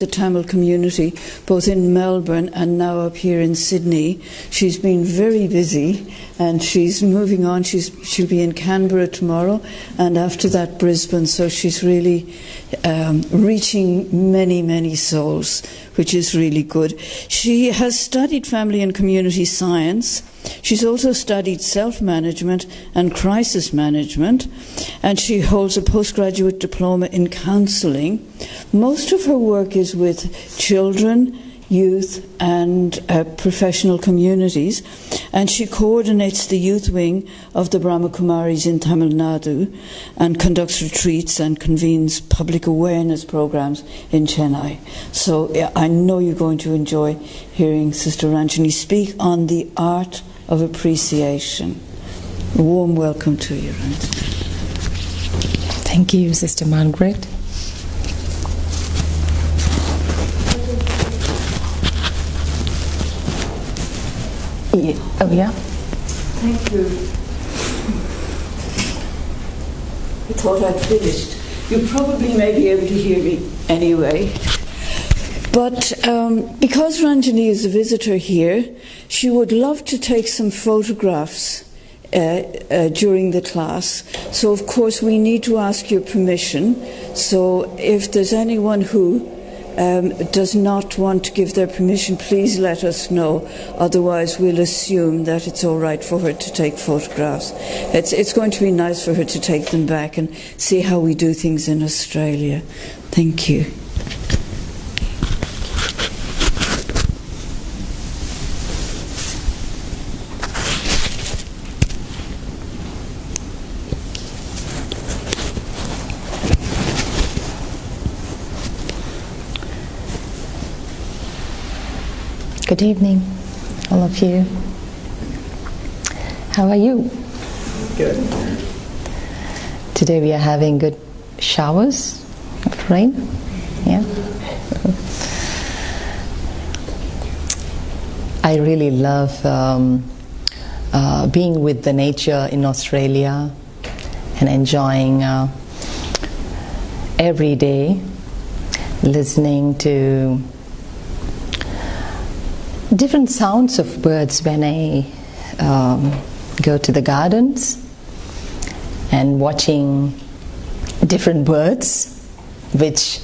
the Tamil community, both in Melbourne and now up here in Sydney. She's been very busy and she's moving on. She'll be in Canberra tomorrow and after that Brisbane. So she's really reaching many, many souls, which is really good. She has studied family and community science. She's also studied self-management and crisis management, and she holds a postgraduate diploma in counselling. Most of her work is with children, youth and professional communities, and she coordinates the youth wing of the Brahmakumaris in Tamil Nadu and conducts retreats and convenes public awareness programs in Chennai. So I know you're going to enjoy hearing Sister Ranjani speak on the art of appreciation. A warm welcome to you, Ranjani. Thank you, Sister Margaret. Yeah. Oh, yeah? Thank you. I thought I'd finished. You probably may be able to hear me anyway. But because Ranjani is a visitor here, she would love to take some photographs during the class. So, of course, we need to ask your permission. So if there's anyone who does not want to give their permission, please let us know. Otherwise, we'll assume that it's all right for her to take photographs. It's going to be nice for her to take them back and see how we do things in Australia. Thank you. Good evening, all of you. How are you? Good. Today we are having good showers of rain. Yeah. I really love being with the nature in Australia and enjoying every day listening to different sounds of birds when I go to the gardens and watching different birds which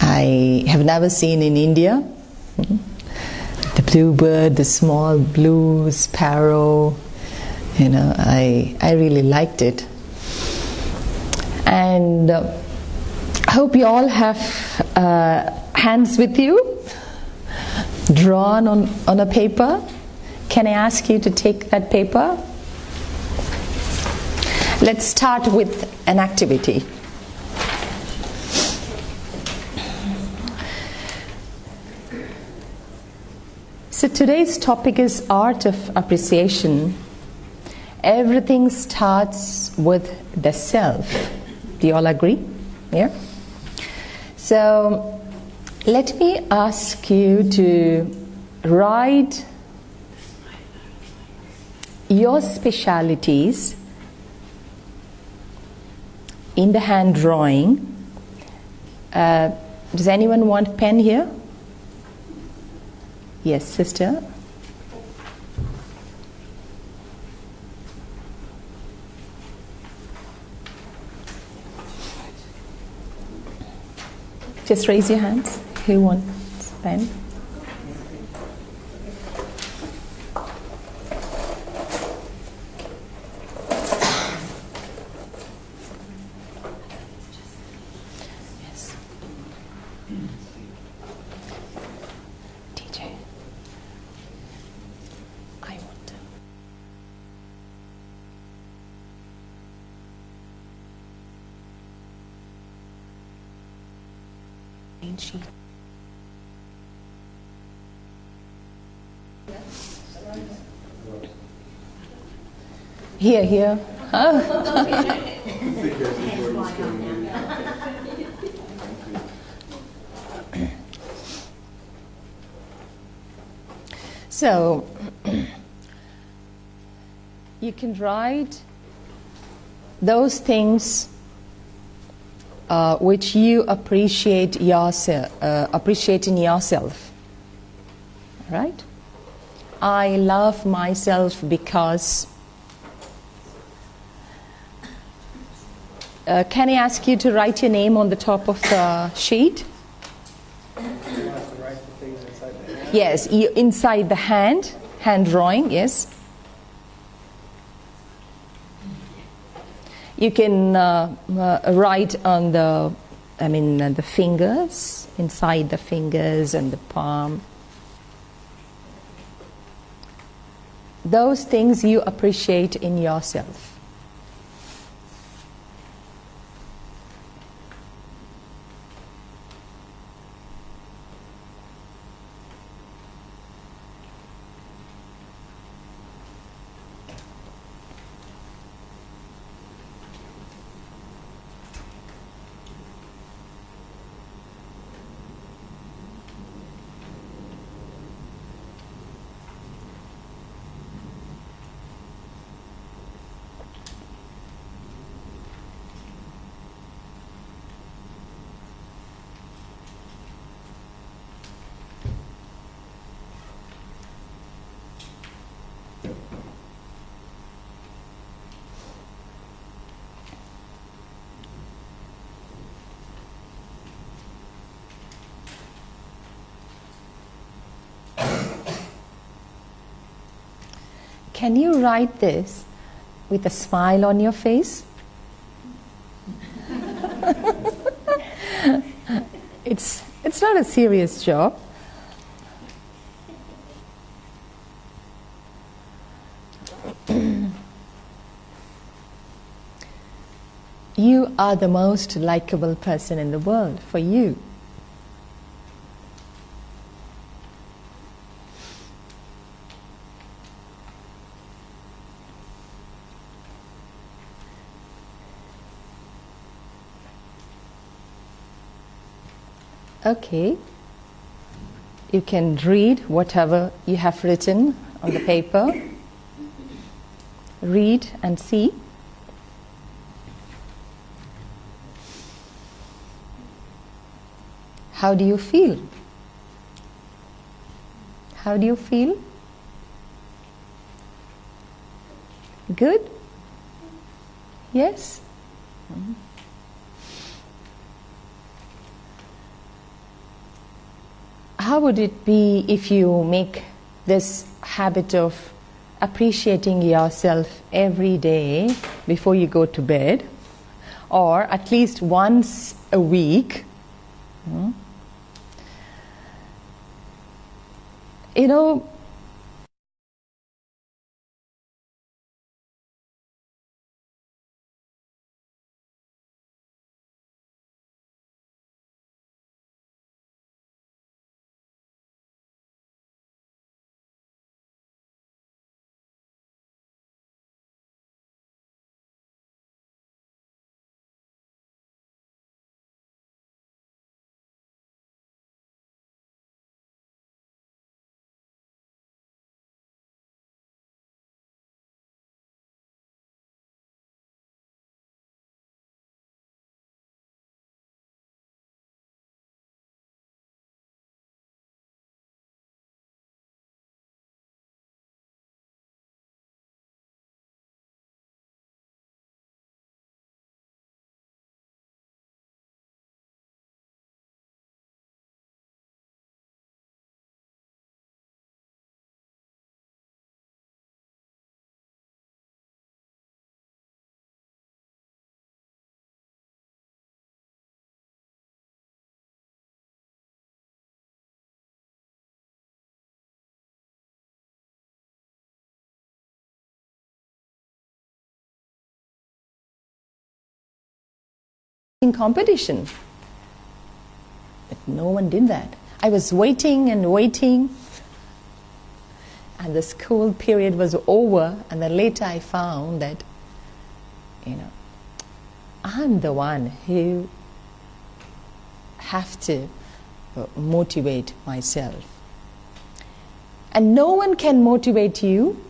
I have never seen in India. The bluebird, the small blue sparrow, I really liked it. And I hope you all have hands with you, drawn on a paper. Can I ask you to take that paper? Let's start with an activity. So today's topic is art of appreciation. Everything starts with the self. Do you all agree? Yeah? So let me ask you to write your specialities in the hand drawing. Does anyone want pen here? Yes, sister. Just raise your hands. Who wants pen? Yes. DJ. I want to. Sheet. Here. So you can write those things which you appreciate appreciate in yourself. Right? I love myself because. Can I ask you to write your name on the top of the sheet? Yes, inside the hand drawing, yes. You can write on the fingers, inside the fingers and the palm. Those things you appreciate in yourself. Can you write this with a smile on your face? It's not a serious job. You are the most likable person in the world for you. Okay, you can read whatever you have written on the paper. Read and see. How do you feel? How do you feel? Good? Yes? How would it be if you make this habit of appreciating yourself every day before you go to bed, or at least once a week? You know, in competition. But no one did that. I was waiting and waiting, and the school period was over, and then later I found that, I'm the one who have to motivate myself. And no one can motivate you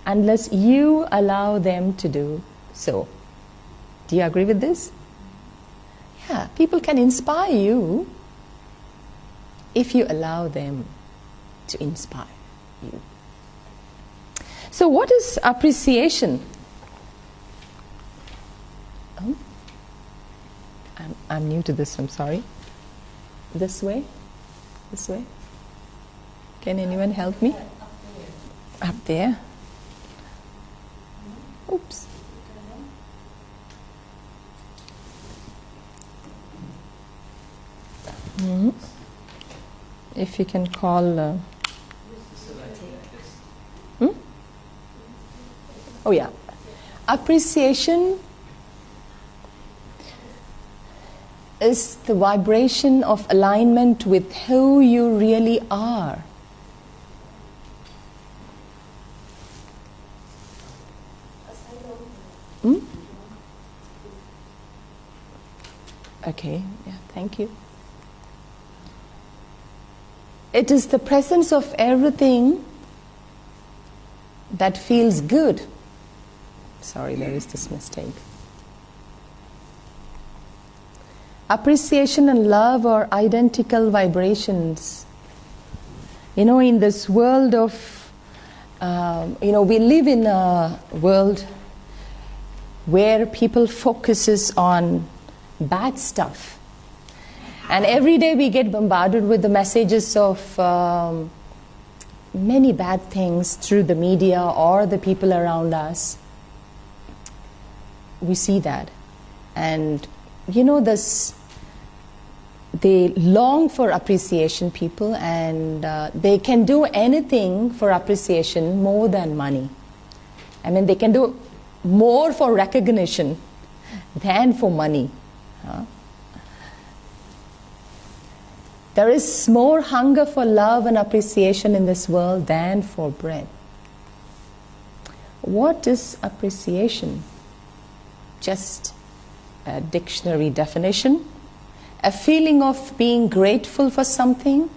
unless you allow them to do so. Do you agree with this? Yeah, people can inspire you if you allow them to inspire you. So what is appreciation? Oh, I'm new to this, I'm sorry. This way? This way? Can anyone help me? Up there. Oops. If you can call... Oh yeah. Appreciation is the vibration of alignment with who you really are. Okay, yeah, thank you. It is the presence of everything that feels good. Sorry, there is this mistake. Appreciation and love are identical vibrations. You know, in this world of, we live in a world where people focuses on bad stuff. And every day we get bombarded with the messages of many bad things through the media or the people around us. We see that. And you know, they long for appreciation, people, and they can do anything for appreciation more than money. I mean, they can do more for recognition than for money. There is more hunger for love and appreciation in this world than for bread. What is appreciation? Just a dictionary definition. A feeling of being grateful for something,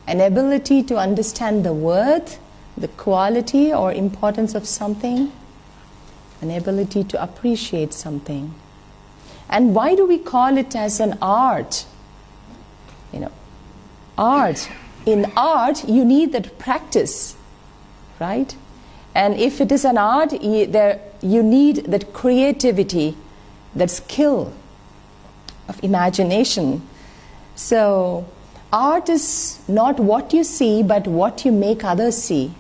an ability to understand the worth, the quality or importance of something, an ability to appreciate something. And why do we call it as an art? You know, art. In art, you need that practice, right? And if it is an art, you need that creativity, that skill of imagination. So, art is not what you see, but what you make others see.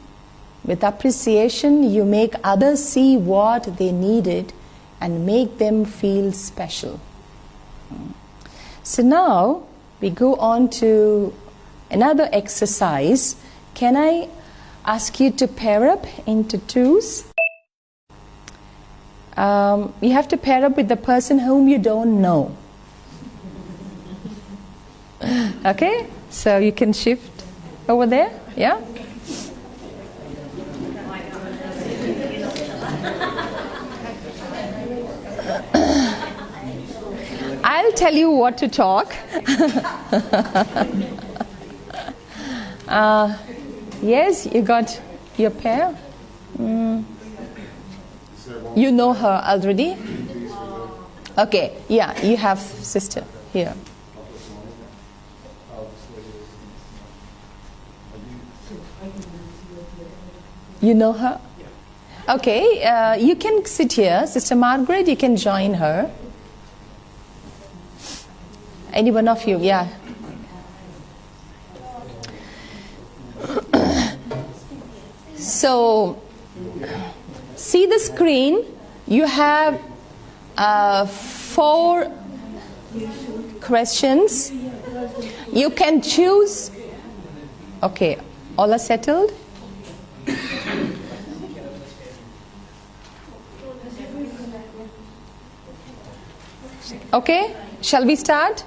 With appreciation, you make others see what they needed and make them feel special. So now, we go on to another exercise. Can I ask you to pair up into twos? You have to pair up with the person whom you don't know. Okay? So you can shift over there. Yeah? I'll tell you what to talk. Yes, you got your pair. You know her already? Okay, yeah, you have sister here. You know her? Okay, you can sit here. Sister Margaret, you can join her. Any one of you, yeah. So, see the screen. You have 4 questions. You can choose. Okay, all are settled? Okay, shall we start?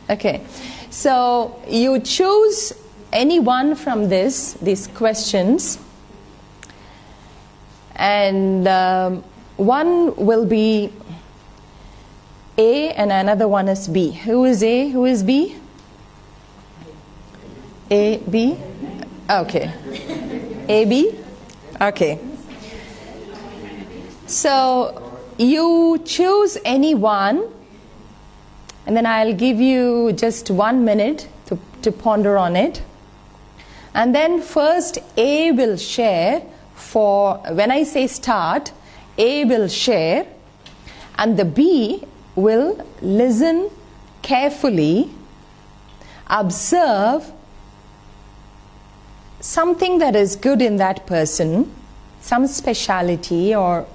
Okay, so you choose any one from these questions, and one will be A and another one is B. Who is A? Who is B? A, B? Okay. A, B? Okay. So you choose any one And then I'll give you just 1 minute to ponder on it. And then first A will share for, when I say start, A will share and the B will listen carefully, observe something that is good in that person, some speciality or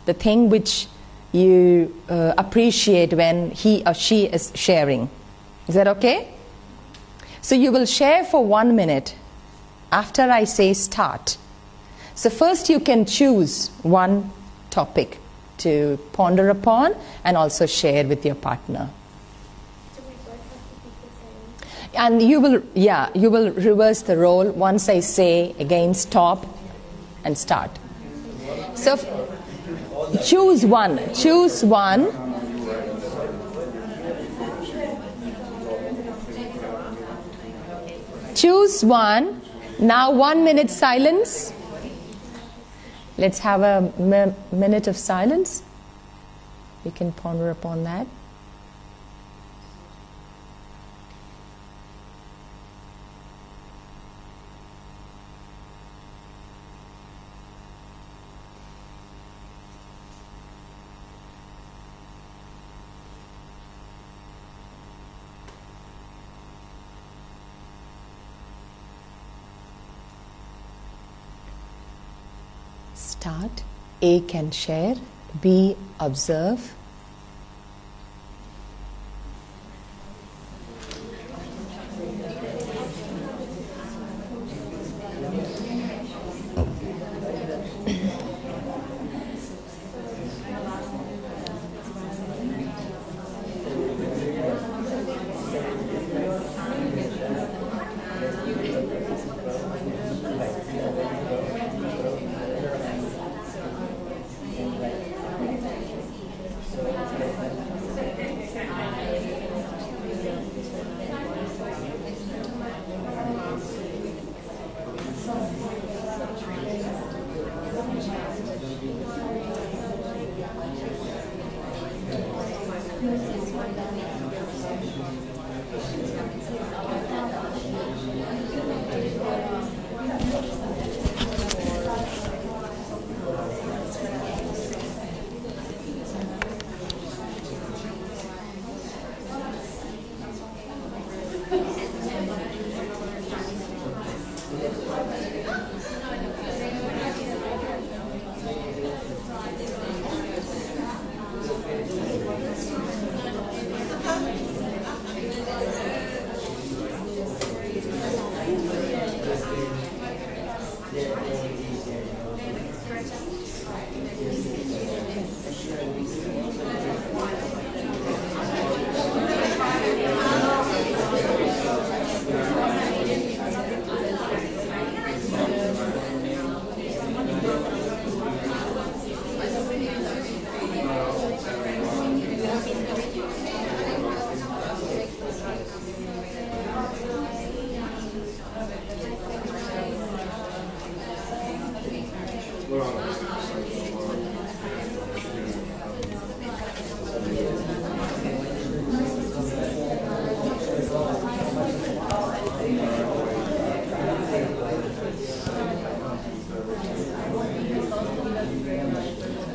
the thing which you appreciate when he or she is sharing. Is that okay? So you will share for 1 minute after I say start. So first you can choose one topic to ponder upon and also share with your partner. So we both have to be the same. And you will reverse the role once I say again stop and start. So choose one. Choose one. Choose one. Now 1 minute silence. Let's have a minute of silence. You can ponder upon that. Start. A can share. B observe.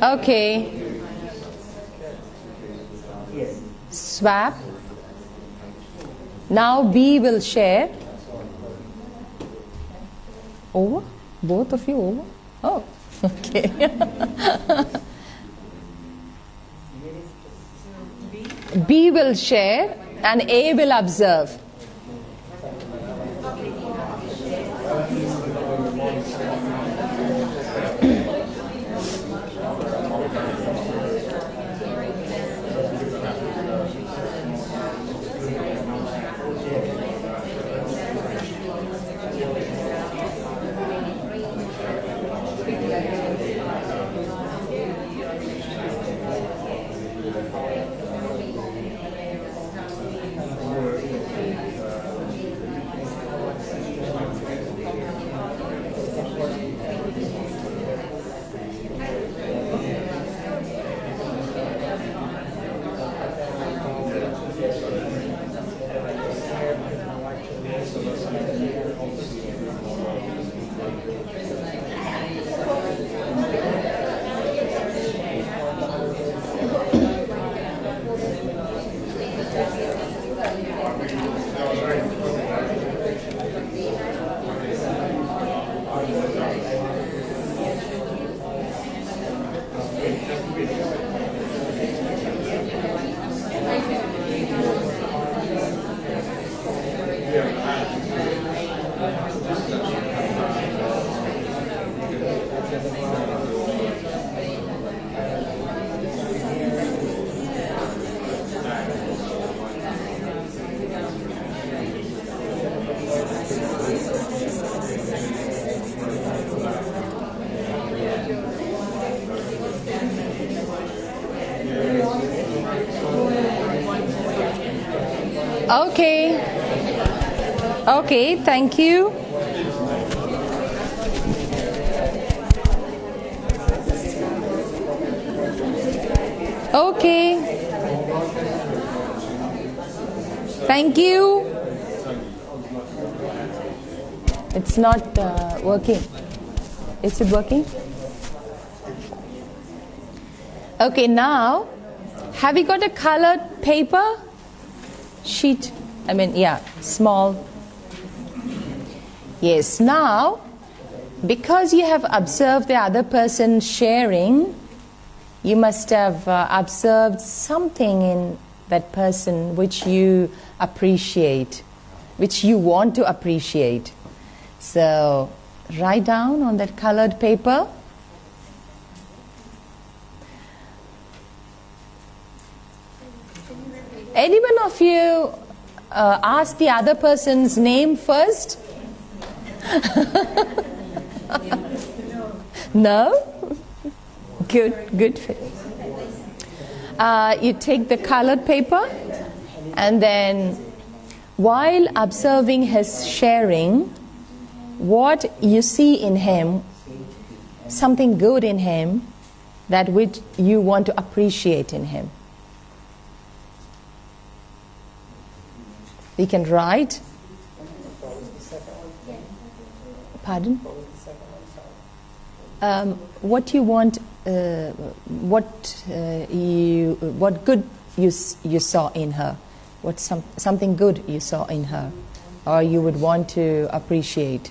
Okay. Swap. Now B will share. Over? Both of you over? Oh, okay. B will share and A will observe. Okay. Okay, thank you. Okay. Thank you. It's not working. Is it working? Okay, now, have you got a colored paper? Sheet? Small. Yes, now, because you have observed the other person sharing, you must have observed something in that person which you appreciate, which you want to appreciate. So, write down on that colored paper. Any one of you ask the other person's name first? No? Good. You take the colored paper and then while observing his sharing, what you see in him, something good in him, that which you want to appreciate in him. We can write. Pardon? What you want, what good you saw in her, something good you saw in her, or you would want to appreciate.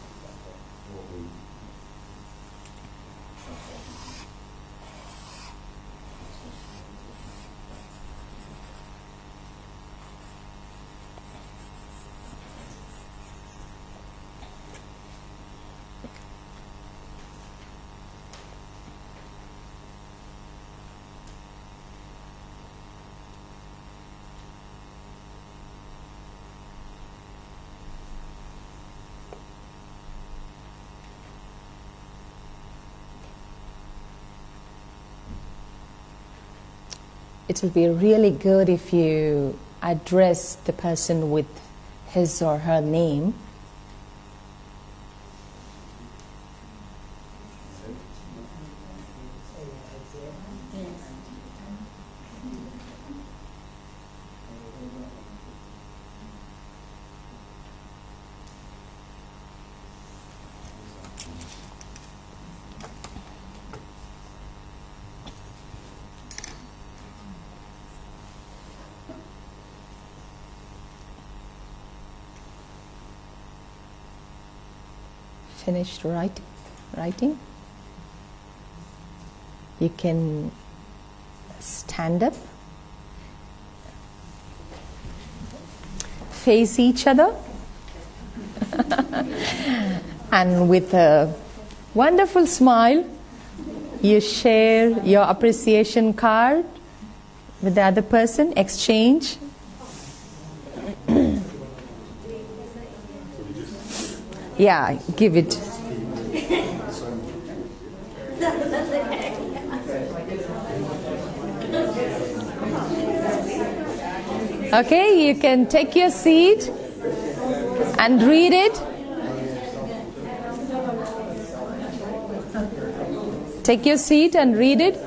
It will be really good if you address the person with his or her name. Finished writing? You can stand up, face each other, and with a wonderful smile, you share your appreciation card with the other person, exchange. Yeah, give it. Okay, you can take your seat and read it. Take your seat and read it.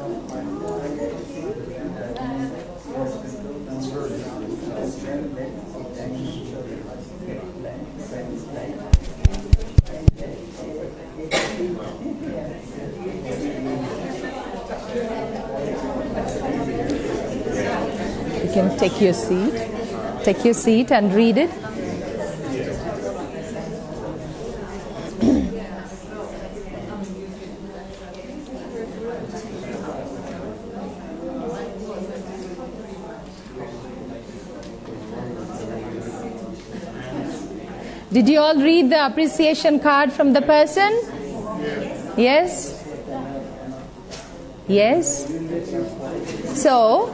You can take your seat. Take your seat and read it. Did you all read the appreciation card from the person? Yes? Yes? So,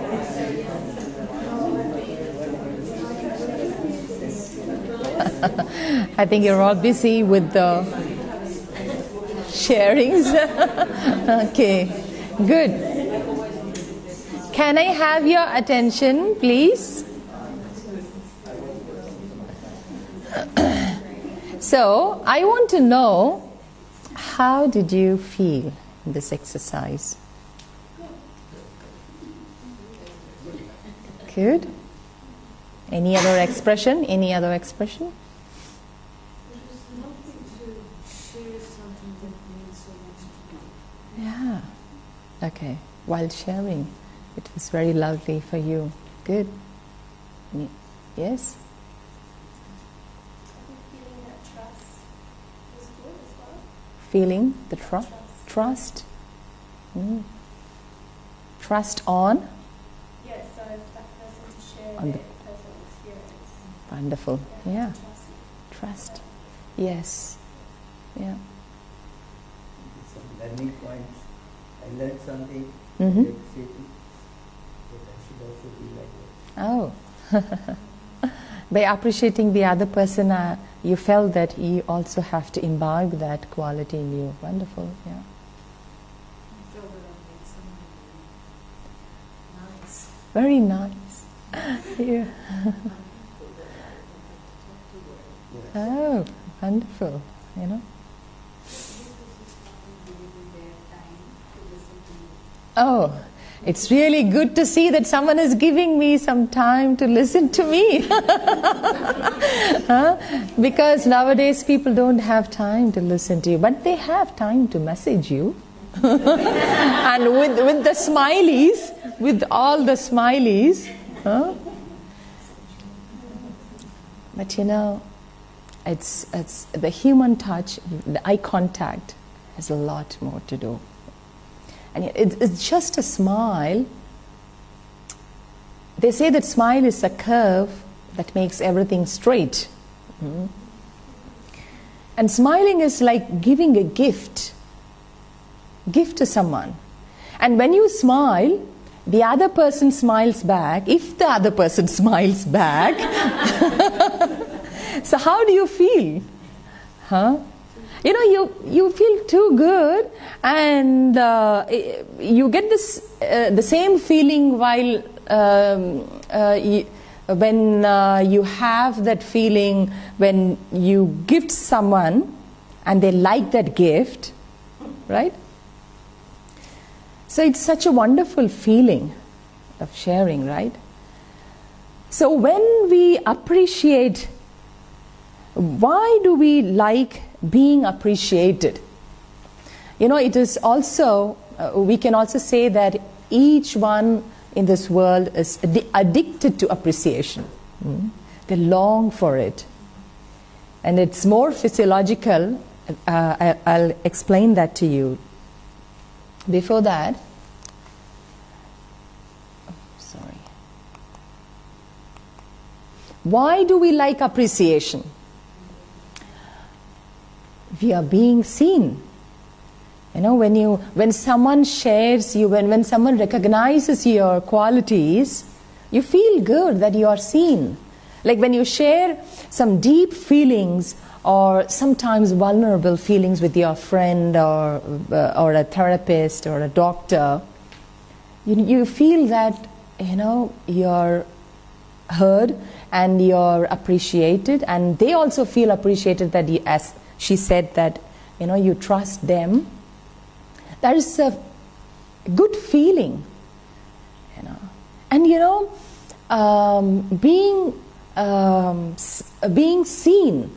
I think you're all busy with the sharings. Okay, good. Can I have your attention, please? So, I want to know, how did you feel in this exercise? Good. Any other expression? Any other expression? It was lovely to share something that means so much to me. Yeah. Okay. While sharing, it was very lovely for you. Good. Yes? Feeling that trust was good as well. Feeling the trust. Trust on? Yes, so that person to share On their the- personal experience. Wonderful. Yeah. Trust. Trust. Yes. Yeah. Some learning points. I learned something. Mm-hmm. Appreciating. But I should also be like that. Oh. By appreciating the other person, you felt that you also have to imbibe that quality in you. Wonderful. Yeah. I felt that I made something nice. Very nice. Yeah. Oh, wonderful. You know. Oh, it's really good to see that someone is giving me some time to listen to me. Huh? Because nowadays people don't have time to listen to you, but they have time to message you. And with the smileys, with all the smileys. Huh? But you know, it's the human touch, the eye contact has a lot more to do. And it's just a smile. They say that smile is a curve that makes everything straight. And smiling is like giving a gift to someone. And when you smile, the other person smiles back. If the other person smiles back, so how do you feel? Huh? You know, you feel too good, and you get this the same feeling while when you have that feeling when you gift someone and they like that gift, right? So it's such a wonderful feeling of sharing, right? So when we appreciate, why do we like being appreciated? You know, it is also, we can also say that each one in this world is addicted to appreciation. They long for it. And it's more physiological. I'll explain that to you. Before that, sorry. Why do we like appreciation? We are being seen. You know, when someone shares you, when someone recognizes your qualities, you feel good that you are seen. Like when you share some deep feelings or sometimes vulnerable feelings with your friend or a therapist or a doctor, you feel that, you know, you're heard and you're appreciated, and they also feel appreciated that as she said that, you know, you trust them. That is a good feeling, you know. And you know, being seen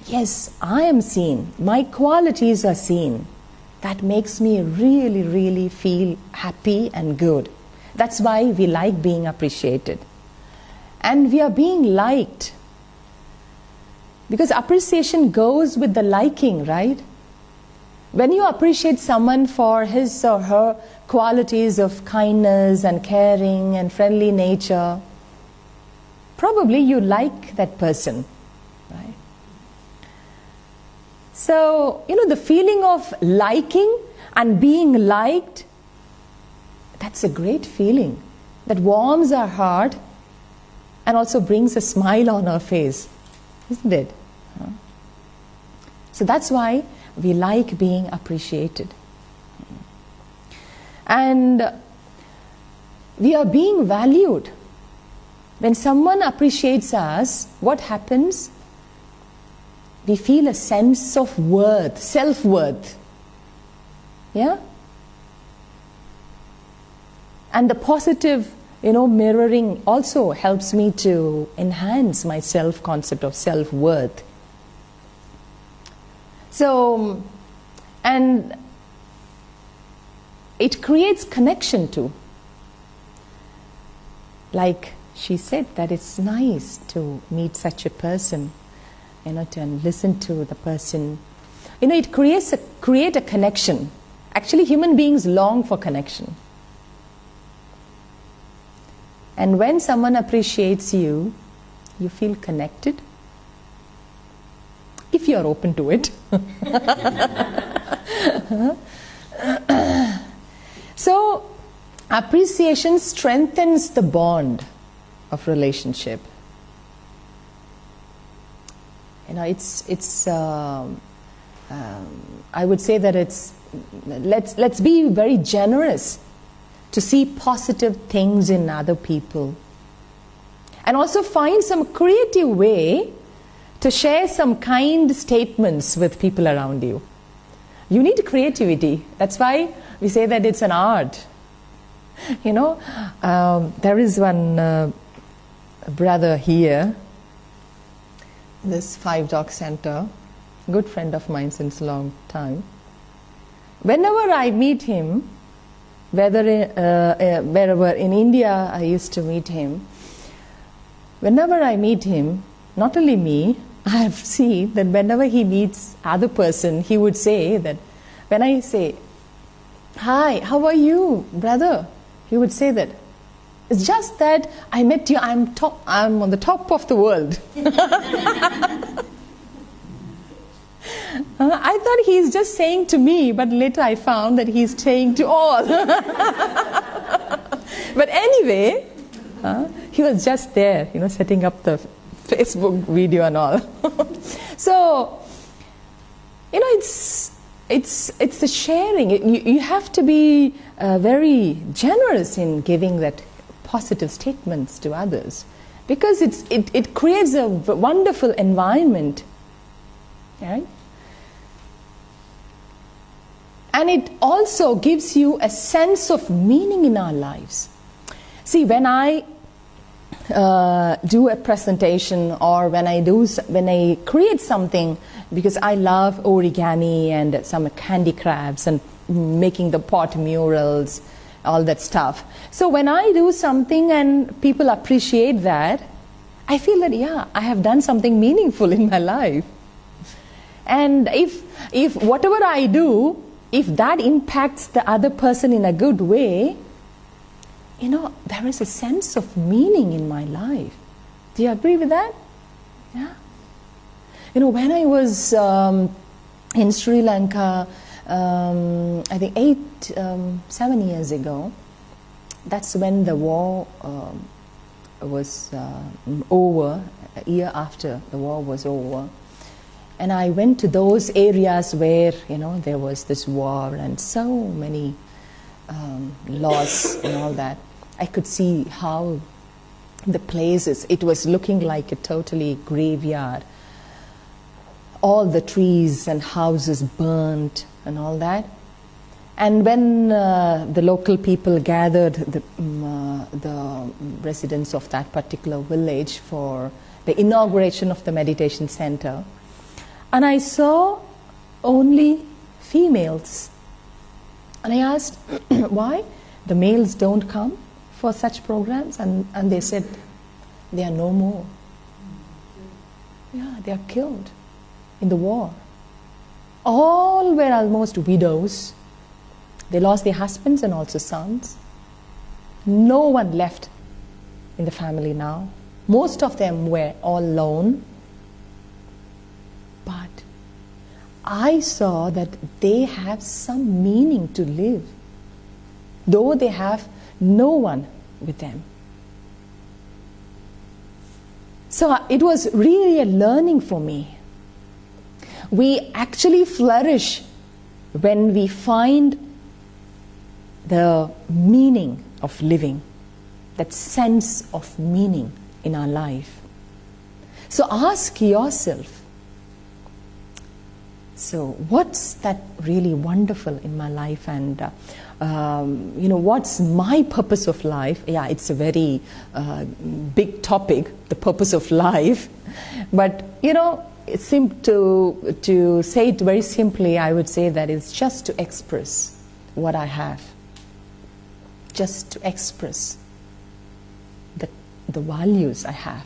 yes, I am seen, my qualities are seen, that makes me really, really feel happy and good. That's why we like being appreciated. And we are being liked. Because appreciation goes with the liking, right? When you appreciate someone for his or her qualities of kindness and caring and friendly nature, probably you like that person, right? So, the feeling of liking and being liked, that's a great feeling that warms our heart and also brings a smile on our face, isn't it? So that's why we like being appreciated. And we are being valued. When someone appreciates us, what happens? We feel a sense of worth, self-worth. Yeah? And the positive, mirroring also helps me to enhance my self-concept of self-worth. So, and it creates connection too. Like she said, that it's nice to meet such a person, to listen to the person. It creates a connection. Actually, human beings long for connection. And when someone appreciates you, you feel connected. If you are open to it. So, appreciation strengthens the bond of relationship. I would say that let's be very generous to see positive things in other people. And also find some creative way to share some kind statements with people around you. You need creativity. That's why we say that it's an art. There is one brother here, this 5 Dock Center, good friend of mine since a long time. Whenever I meet him, wherever in India I used to meet him, whenever I meet him, not only me, I have seen that whenever he meets other person, he would say that, when I say, "Hi, how are you, brother?" He would say that, "It's just that I met you, I'm on the top of the world." I thought he's just saying to me, but later I found that he's saying to all. But anyway, he was just there, setting up the Facebook video and all. So, it's the sharing. You have to be very generous in giving that positive statements to others, because it creates a wonderful environment, right? And it also gives you a sense of meaning in our lives. See, when I do a presentation, or when I create something, because I love origami and some handicrafts and making the pot murals, all that stuff. So when I do something and people appreciate that, I feel that, yeah, I have done something meaningful in my life. And if whatever I do, if that impacts the other person in a good way, there is a sense of meaning in my life. Do you agree with that? Yeah. When I was in Sri Lanka, I think 7 years ago, that's when the war was over, a year after the war was over. And I went to those areas where, there was this war and so many loss and all that. I could see how the places, it was looking like a totally graveyard. All the trees and houses burnt and all that. And when the local people gathered, the residents of that particular village, for the inauguration of the meditation center, And I saw only females. And I asked, why? The males don't come for such programs? And they said, they are no more. Yeah, they are killed in the war. All were almost widows. They lost their husbands and also sons. No one left in the family now. Most of them were all alone. But I saw that they have some meaning to live, though they have no one with them. So it was really a learning for me. We actually flourish when we find the meaning of living, that sense of meaning in our life. So ask yourself, so what's that really wonderful in my life, and what's my purpose of life? Yeah, it's a very big topic, the purpose of life. But it's to say it very simply, I would say that it's just to express what I have, just to express the values I have.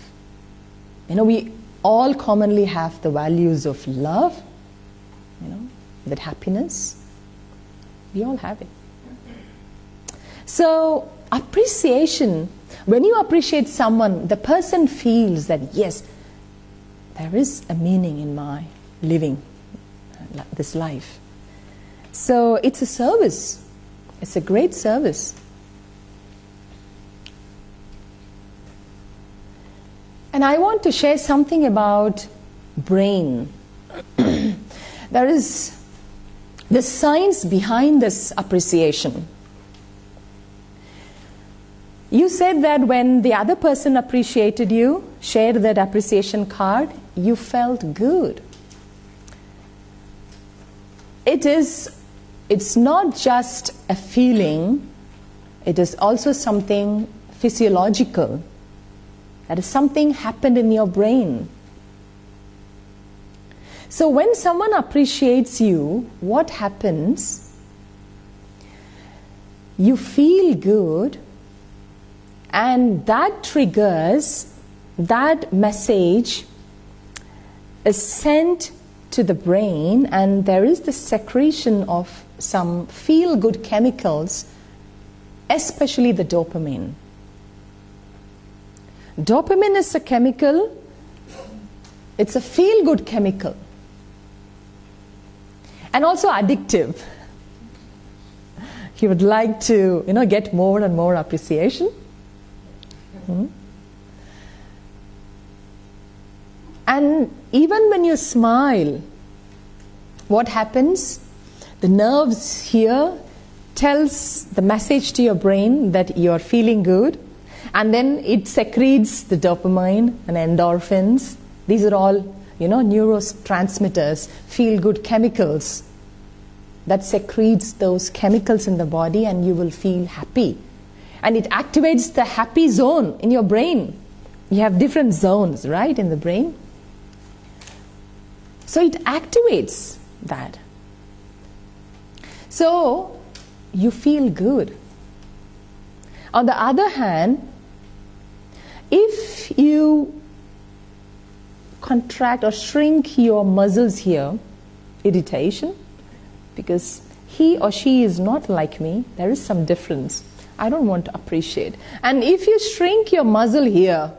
We all commonly have the values of love, that happiness. We all have it. So appreciation, when you appreciate someone, the person feels that yes, there is a meaning in my living this life. So it's a service. It's a great service. And I want to share something about brain. There is the science behind this appreciation. You said that when the other person appreciated you, shared that appreciation card, you felt good. It's not just a feeling, it is also something physiological. That is, something happened in your brain. So when someone appreciates you, what happens? You feel good, and that triggers, that message is sent to the brain, and there is the secretion of some feel-good chemicals, especially the dopamine. Dopamine is a chemical, it's a feel-good chemical, and also addictive. You would like to, get more and more appreciation. And even when you smile, what happens? The nerves here tells the message to your brain that you're feeling good, and then it secretes the dopamine and endorphins. These are all, neurotransmitters, feel-good chemicals that secretes those chemicals in the body, and you will feel happy. And it activates the happy zone in your brain. You have different zones, right, in the brain. So it activates that. So you feel good. On the other hand, if you contract or shrink your muscles here, irritation, because he or she is not like me, there is some difference. I don't want to appreciate. And if you shrink your muscle here,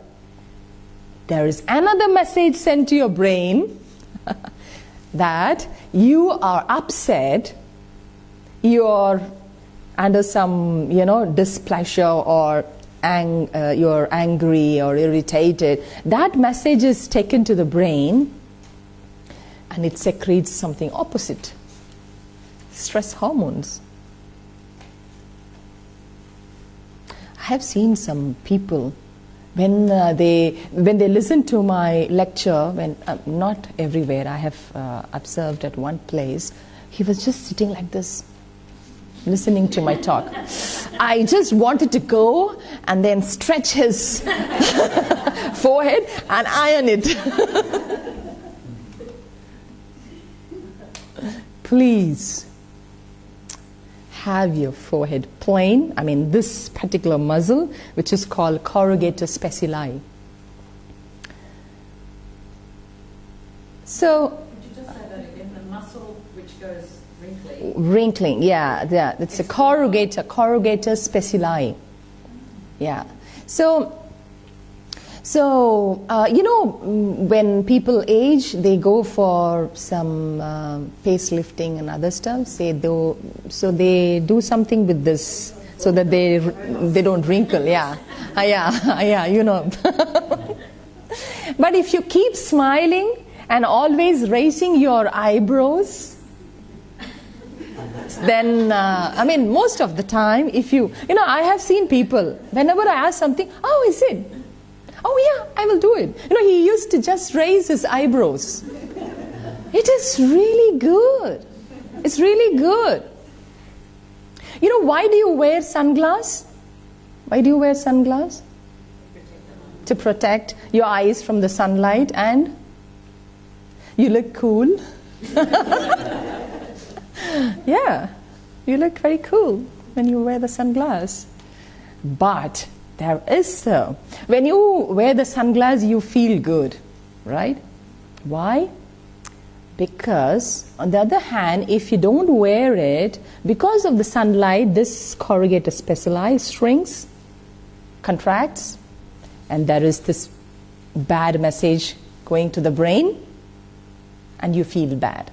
there is another message sent to your brain that you are upset, you're under some, displeasure, or you're angry or irritated. That message is taken to the brain, and it secretes something opposite. Stress hormones. I have seen some people when they listen to my lecture, when not everywhere, I have observed at one place, he was just sitting like this, listening to my talk. I just wanted to go and then stretch his forehead and iron it. please have your forehead plain. I mean, this particular muscle, which is called corrugator speciali. So, could you just say that again? The muscle which goes wrinkly. wrinkling, yeah, it's a corrugator speciali. Yeah. So when people age, they go for some facelifting and other stuff. So they do something with this so that they don't wrinkle. Yeah, yeah. But if you keep smiling and always raising your eyebrows, then most of the time, if I have seen people, whenever I ask something, oh, is it? Oh yeah, I will do it. He used to just raise his eyebrows. It is really good. It's really good. Why do you wear sunglasses? Why do you wear sunglasses? To protect your eyes from the sunlight, and you look cool. Yeah, you look very cool when you wear the sunglasses. But when you wear the sunglasses, you feel good, right? Why? Because, on the other hand, if you don't wear it, because of the sunlight, this corrugator speciali shrinks, contracts, and there is this bad message going to the brain, and you feel bad.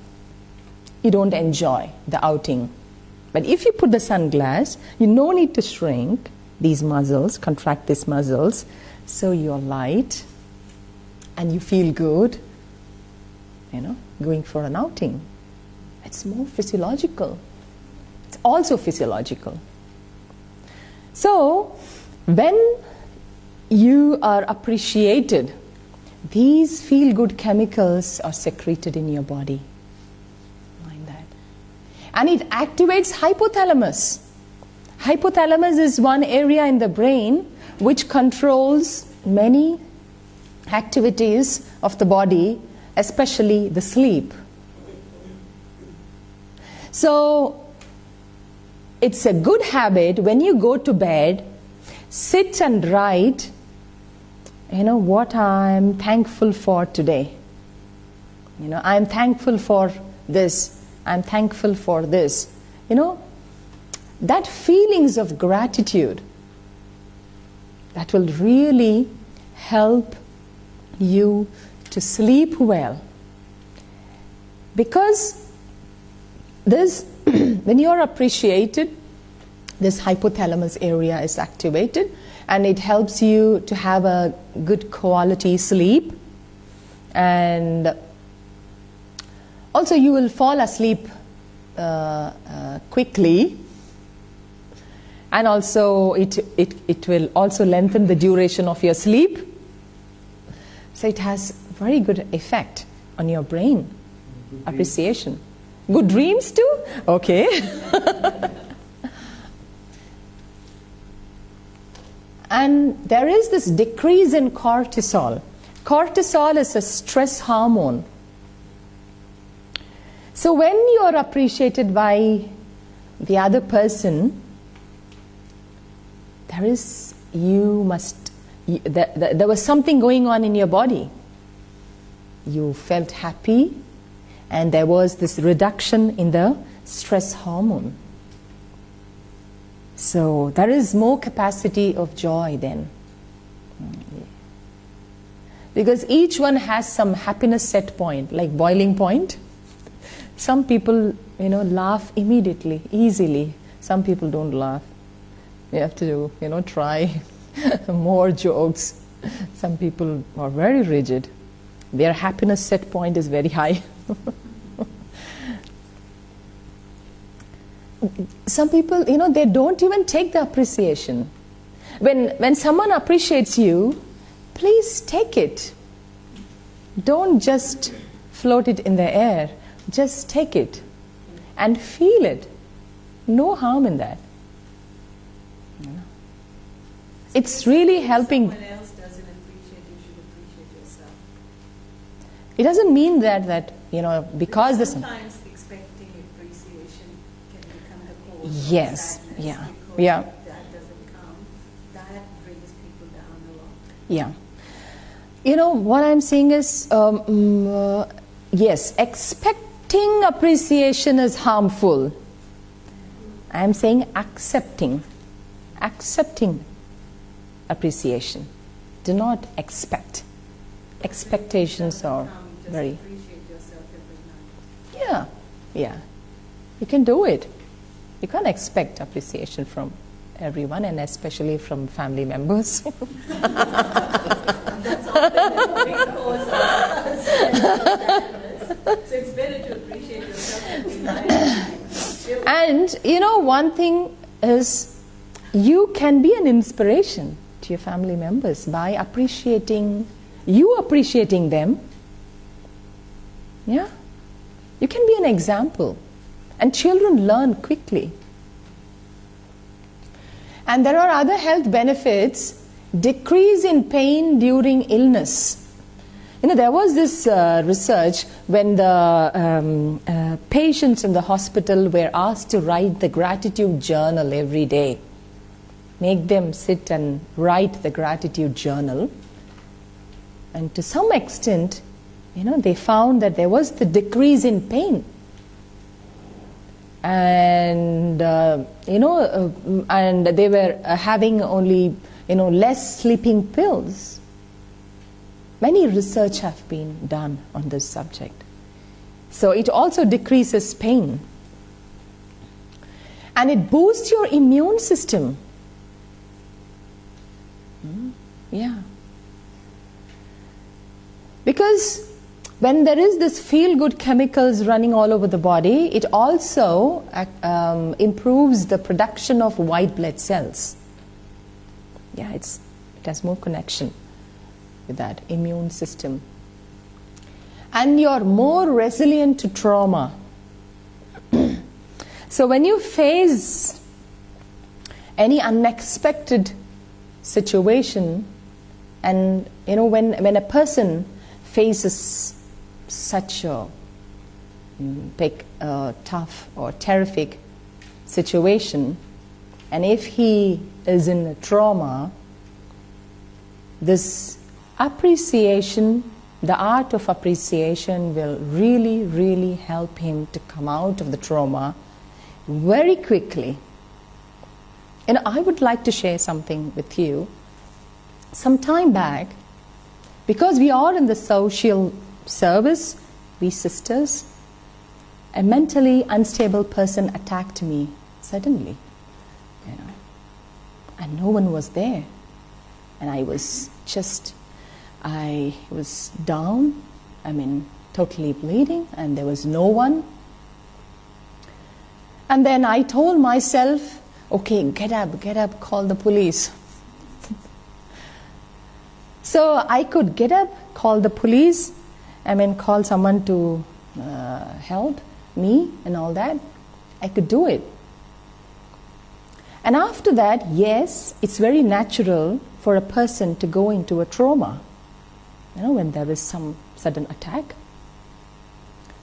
You don't enjoy the outing. But if you put the sunglass, you no need to shrink these muscles, contract these muscles, so you're light and you feel good, going for an outing. It's more physiological. It's also physiological. So, when you are appreciated, these feel-good chemicals are secreted in your body. Mind that. And it activates hypothalamus. Hypothalamus is one area in the brain which controls many activities of the body, especially the sleep. So, it's a good habit when you go to bed, sit and write, what I'm thankful for today. I'm thankful for this. I'm thankful for this. That feelings of gratitude, that will really help you to sleep well. Because this, when you are appreciated, this hypothalamus area is activated, and it helps you to have a good quality sleep, and also you will fall asleep quickly, and also it will also lengthen the duration of your sleep. So it has very good effect on your brain. Good appreciation. Good dreams too? Okay. And there is this decrease in cortisol. Cortisol is a stress hormone. So when you are appreciated by the other person, there was something going on in your body. You felt happy, and there was this reduction in the stress hormone. So there is more capacity of joy then. Because each one has some happiness set point, like boiling point. Some people, laugh immediately, easily. Some people don't laugh. You have to, try more jokes. Some people are very rigid. Their happiness set point is very high. Some people, they don't even take the appreciation. When someone appreciates you, please take it. Don't just float it in the air. Just take it and feel it. No harm in that. It's really helping. Someone else doesn't appreciate, you should appreciate yourself. It doesn't mean that because this. Sometimes expecting Yes, sadness yeah, because yeah. if that doesn't come, that brings people down a lot. Yeah. You know, what I'm saying is, yes, expecting appreciation is harmful. I'm saying accepting appreciation. Do not expect. Expectations are Just very, appreciate yourself every night. yeah. You can do it. You can't expect appreciation from everyone, and especially from family members. That's often the big cause of sadness. So it's better to appreciate yourself every night. And you know, one thing is, you can be an inspiration to your family members by appreciating them. Yeah, you can be an example, and children learn quickly. And there are other health benefits. Decrease in pain during illness. You know, there was this research when the patients in the hospital were asked to write the gratitude journal every day. Make them sit and write the gratitude journal. And to some extent, you know, they found that there was the decrease in pain. And, and they were having only, less sleeping pills. Many research have been done on this subject. So it also decreases pain. And it boosts your immune system. Yeah. Because when there is this feel-good chemicals running all over the body, it also improves the production of white blood cells. Yeah, it has more connection with that immune system. And you're more resilient to trauma. So when you face any unexpected situation, and when a person faces such a big, tough or terrific situation, and if he is in a trauma, this appreciation, the art of appreciation will really, really help him to come out of the trauma very quickly. And I would like to share something with you. Some time back, because we are in the social service, we sisters, a mentally unstable person attacked me suddenly, and no one was there, and I was down, totally bleeding, and there was no one. And then I told myself, okay, get up, call the police. So I could get up, call the police, call someone to help me and all that. I could do it. And after that, yes, it's very natural for a person to go into a trauma. When there is some sudden attack,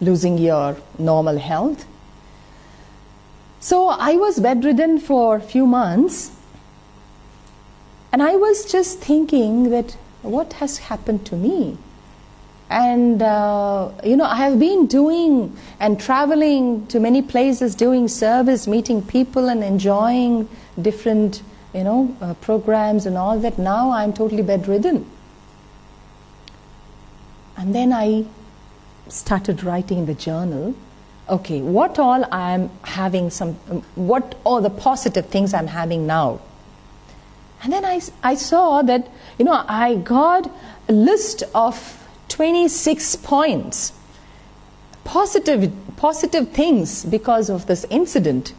losing your normal health. So I was bedridden for a few months, and I was just thinking that what has happened to me? And I have been doing and traveling to many places, doing service, meeting people and enjoying different programs and all that. Now I'm totally bedridden. And then I started writing in the journal, okay, what all I'm having, what all the positive things I'm having now. And then I saw that, I got a list of 26 points, positive things because of this incident.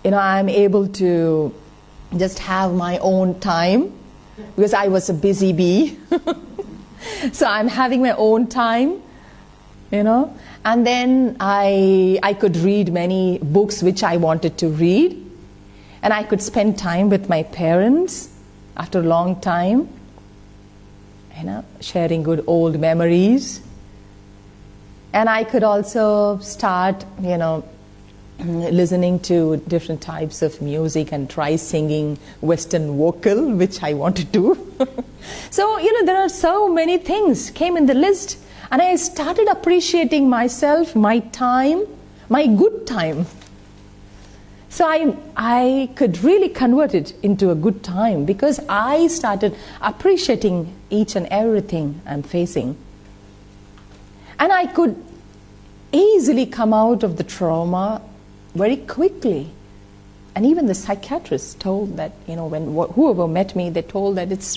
I'm able to just have my own time because I was a busy bee. So I'm having my own time, and then I could read many books which I wanted to read, and I could spend time with my parents after a long time, sharing good old memories. And I could also start, listening to different types of music and try singing Western vocal, which I want to do. So, there are so many things came in the list, and I started appreciating myself, my time, my good time. So I could really convert it into a good time because I started appreciating each and everything I'm facing. And I could easily come out of the trauma very quickly. And even the psychiatrist told that, when whoever met me, they told that it's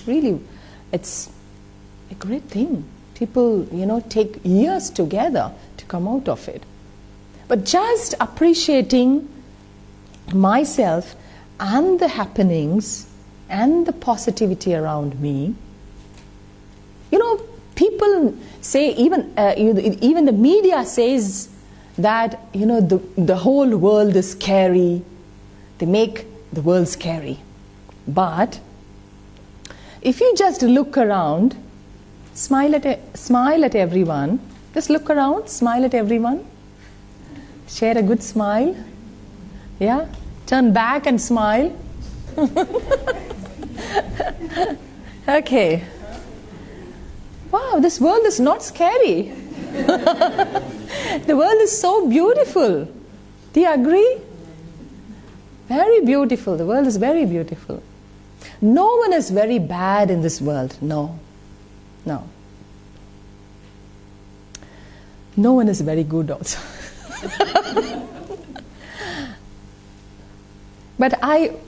a great thing. People, take years together to come out of it. But just appreciating myself and the happenings and the positivity around me. People say, even the media says that the whole world is scary. They make the world scary. But if you just look around, smile at everyone. Just look around, smile at everyone. Share a good smile. Yeah? Turn back and smile. Okay. Wow, this world is not scary. The world is so beautiful. Do you agree? Very beautiful. The world is very beautiful. No one is very bad in this world. No. No. No one is very good also. But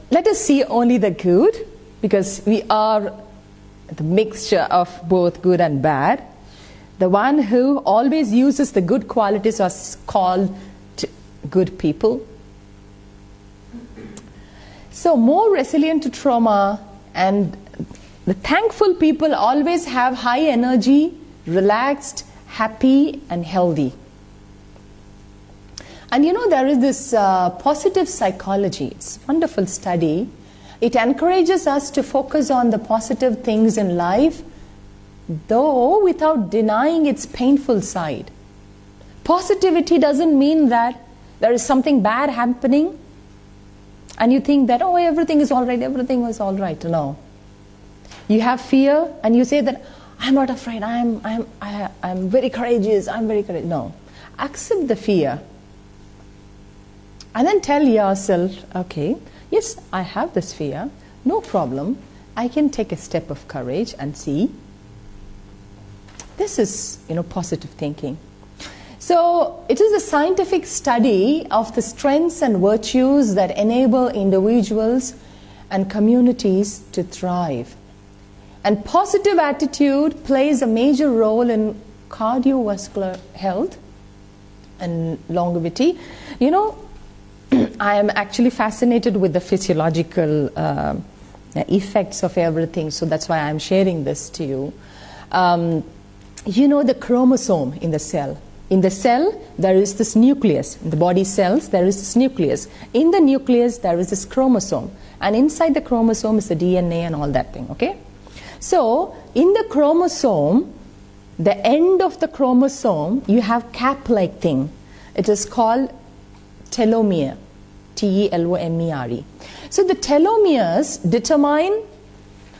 let us see only the good, because we are the mixture of both good and bad. The one who always uses the good qualities is called good people. So more resilient to trauma, and the thankful people always have high energy, relaxed, happy and healthy. And there is this positive psychology. It's a wonderful study. It encourages us to focus on the positive things in life, though without denying its painful side. Positivity doesn't mean that there is something bad happening and you think that, everything is all right, everything is all right. No. You have fear and you say that, I'm not afraid, I'm very courageous, I'm very courageous. No. Accept the fear. And then tell yourself, okay, yes, I have this fear, no problem. I can take a step of courage and see. This is, positive thinking. So it is a scientific study of the strengths and virtues that enable individuals and communities to thrive. And positive attitude plays a major role in cardiovascular health and longevity. I am actually fascinated with the physiological effects of everything, so that's why I'm sharing this to you. The chromosome in the cell. In the cell, there is this nucleus. In the body cells, there is this nucleus. In the nucleus, there is this chromosome. And inside the chromosome is the DNA and all that thing, okay? So, in the chromosome, the end of the chromosome, you have cap-like thing. It is called telomere. Telomere. So the telomeres determine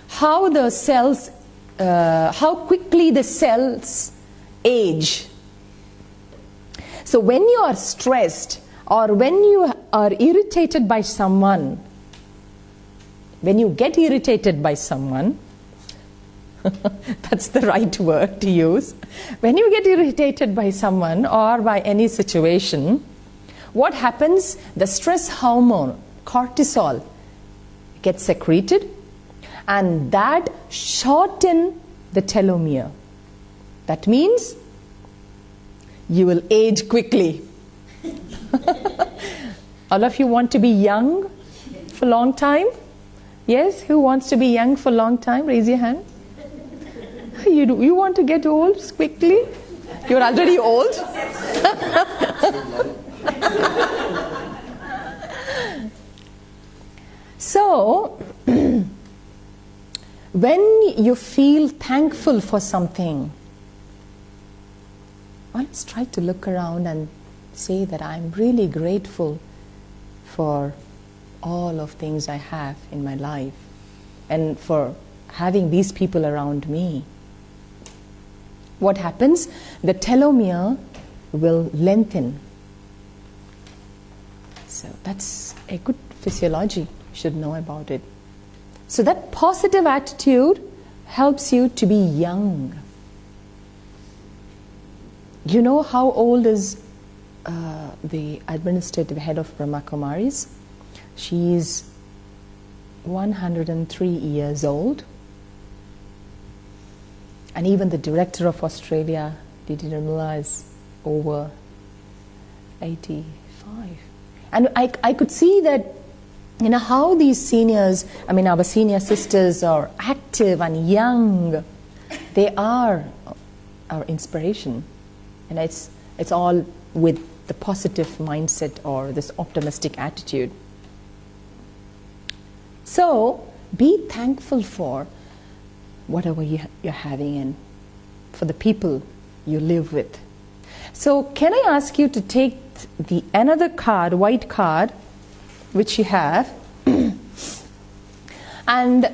how the cells, how quickly the cells age. So when you are stressed or when you are irritated by someone, when you get irritated by someone, that's the right word to use. When you get irritated by someone or by any situation, what happens? The stress hormone, cortisol, gets secreted, and that shortens the telomere. That means you will age quickly. All of you want to be young for a long time? Yes? Who wants to be young for a long time? Raise your hand. You want to get old quickly? You're already old? So, when you feel thankful for something, let's try to look around and say that I'm really grateful for all of things I have in my life and for having these people around me. What happens? The telomere will lengthen. So that's a good physiology. You should know about it. So that positive attitude helps you to be young. You know how old is the administrative head of Brahmakumaris? She is 103 years old. And even the director of Australia, didn't realize, over 85. And I could see that, you know, how these seniors, I mean our senior sisters are active and young. They are our inspiration. And it's all with the positive mindset or this optimistic attitude. So be thankful for whatever you're having and for the people you live with. So can I ask you to take the another card, white card, which you have, and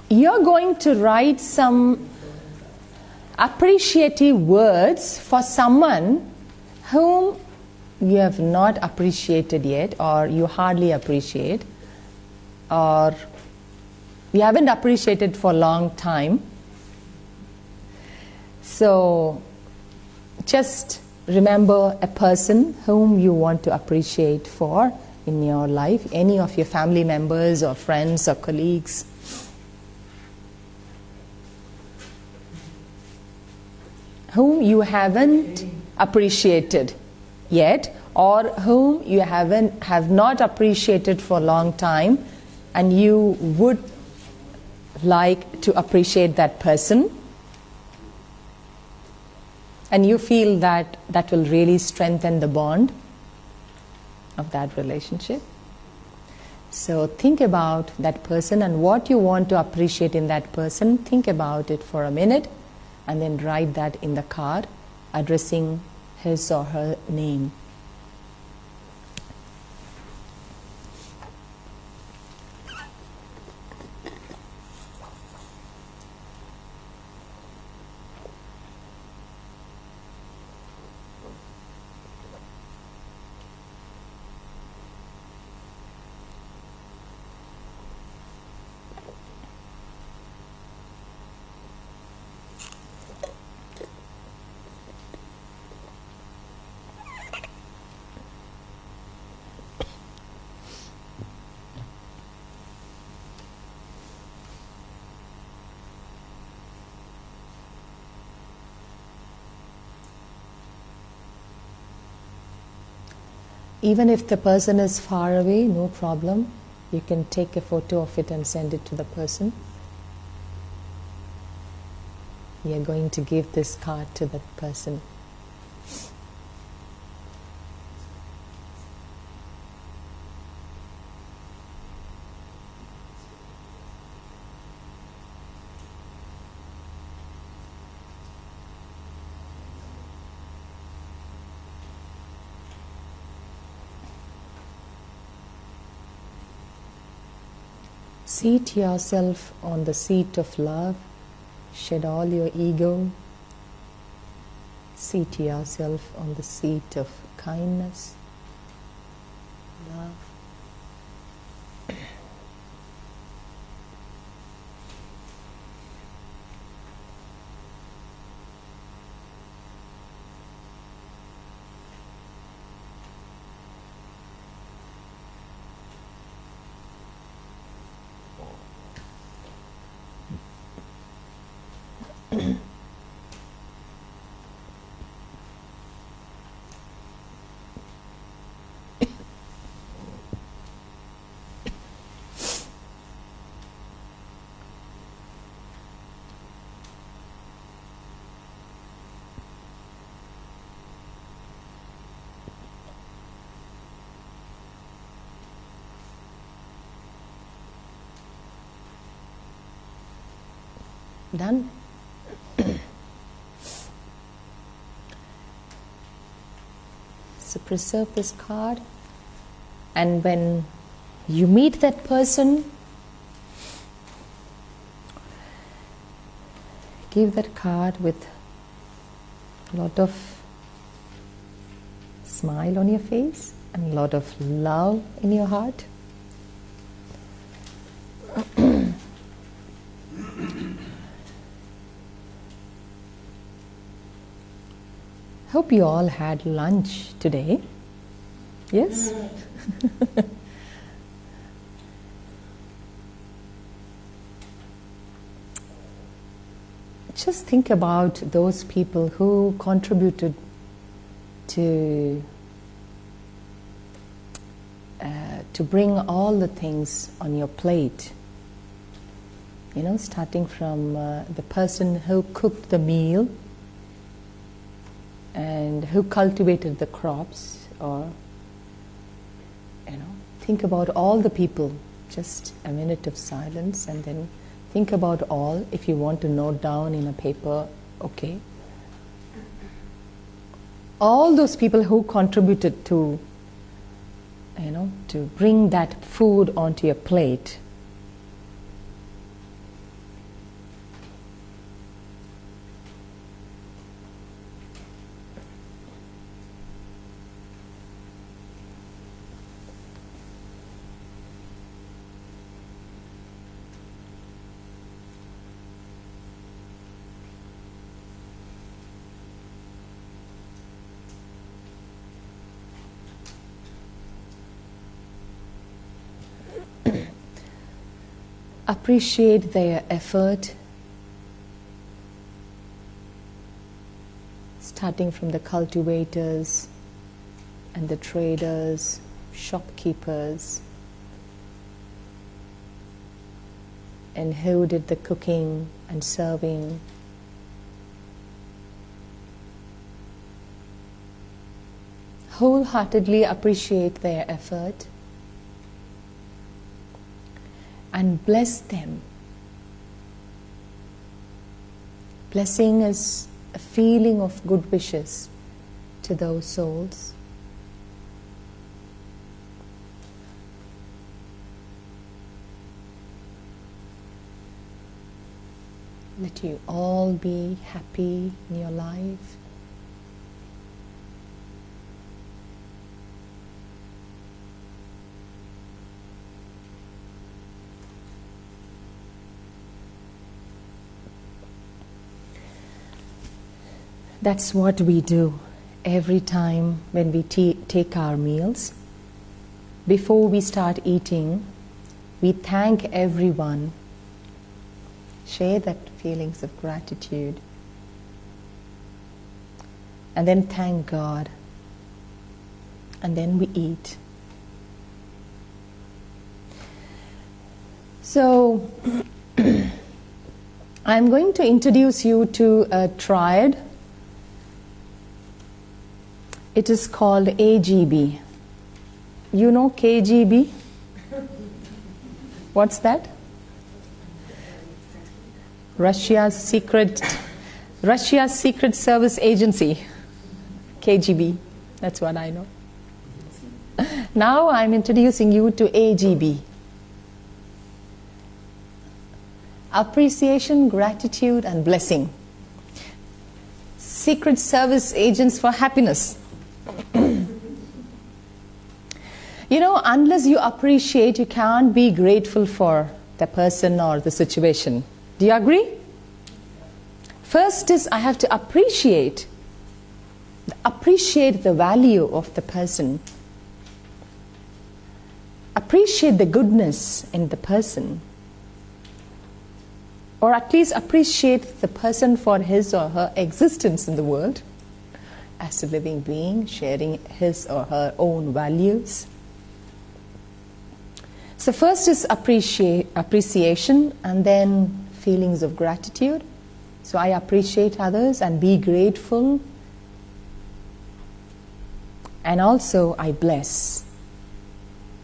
you're going to write some appreciative words for someone whom you have not appreciated yet, or you hardly appreciate, or you haven't appreciated for a long time. So just remember a person whom you want to appreciate for in your life, any of your family members or friends or colleagues. Whom you haven't appreciated yet, or whom you have not appreciated for a long time, and you would like to appreciate that person, and you feel that that will really strengthen the bond of that relationship. So think about that person and what you want to appreciate in that person. Think about it for a minute and then write that in the card addressing his or her name. Even if the person is far away, no problem. You can take a photo of it and send it to the person. You are going to give this card to that person. Seat yourself on the seat of love. Shed all your ego. Seat yourself on the seat of kindness, love. Done? So preserve this card, and when you meet that person, give that card with a lot of smile on your face and a lot of love in your heart. Hope you all had lunch today. Yes? Just think about those people who contributed to bring all the things on your plate. You know, starting from the person who cooked the meal and who cultivated the crops, or, you know, think about all the people. Just a minute of silence, and then think about all. If you want to note down in a paper, okay. All those people who contributed to, you know, to bring that food onto your plate. Appreciate their effort, starting from the cultivators and the traders, shopkeepers, and who did the cooking and serving. Wholeheartedly appreciate their effort and bless them. Blessing is a feeling of good wishes to those souls. Let you all be happy in your life. That's what we do every time when we take our meals. Before we start eating, we thank everyone. Share that feelings of gratitude. And then thank God. And then we eat. So, I'm going to introduce you to a triad. It is called AGB. You know KGB? What's that? Russia's secret service agency. KGB. That's what I know. Now I'm introducing you to AGB. Appreciation, gratitude, and blessing. Secret service agents for happiness. You know, unless you appreciate, you can't be grateful for the person or the situation. Do you agree? First is I have to appreciate the value of the person. Appreciate the goodness in the person. Or at least appreciate the person for his or her existence in the world as a living being, sharing his or her own values. So first is appreciation, and then feelings of gratitude. So I appreciate others and be grateful. And also I bless.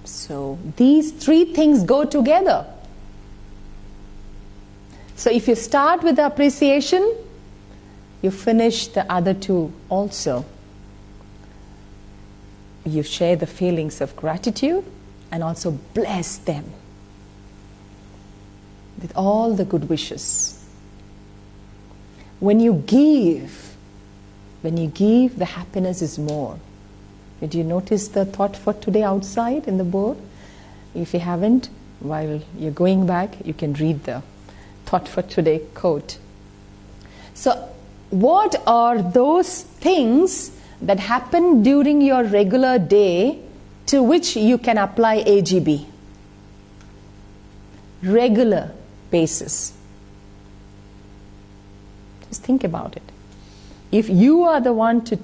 So these three things go together. So if you start with the appreciation, you finish the other two also. you share the feelings of gratitude and also bless them with all the good wishes. When you give, the happiness is more. Did you notice the thought for today outside in the board? If you haven't, while you're going back, you can read the thought for today quote. So, what are those things that happen during your regular day to which you can apply AGB? Regular basis. Just think about it. If you are the one to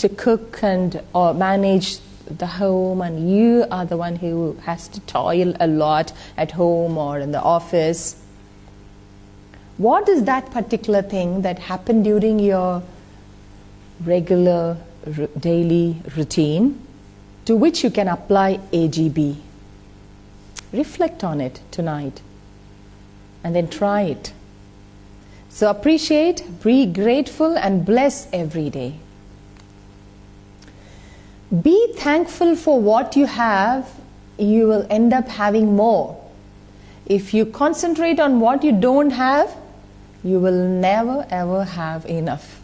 cook and or manage the home, and you are the one who has to toil a lot at home or in the office, what is that particular thing that happened during your regular daily routine to which you can apply AGB? Reflect on it tonight and then try it. So appreciate, be grateful, and bless every day. Be thankful for what you have, you will end up having more. If you concentrate on what you don't have, you will never ever have enough.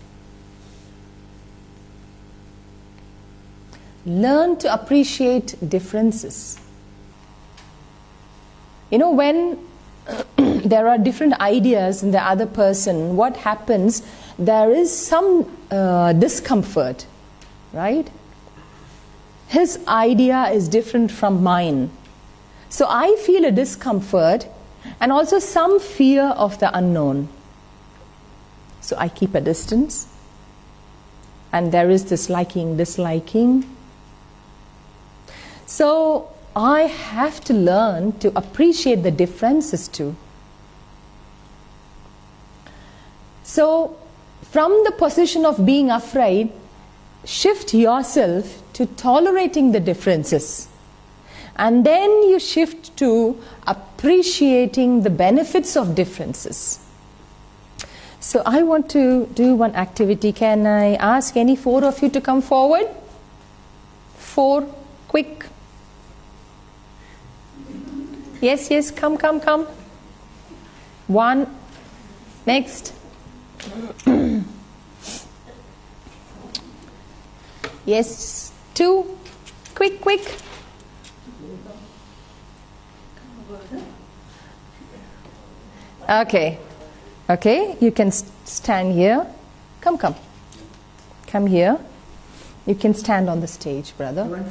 Learn to appreciate differences. You know, when there are different ideas in the other person, what happens? There is some discomfort, right? His idea is different from mine. So I feel a discomfort and also some fear of the unknown. So I keep a distance. And there is this liking, disliking. So I have to learn to appreciate the differences too. So from the position of being afraid, shift yourself to tolerating the differences. And then you shift to appreciating the benefits of differences. So I want to do one activity. Can I ask any 4 of you to come forward? 4, quick. Yes, yes, come. 1, next. Yes, 2, quick. Okay, you can stand here. Come here. You can stand on the stage, brother.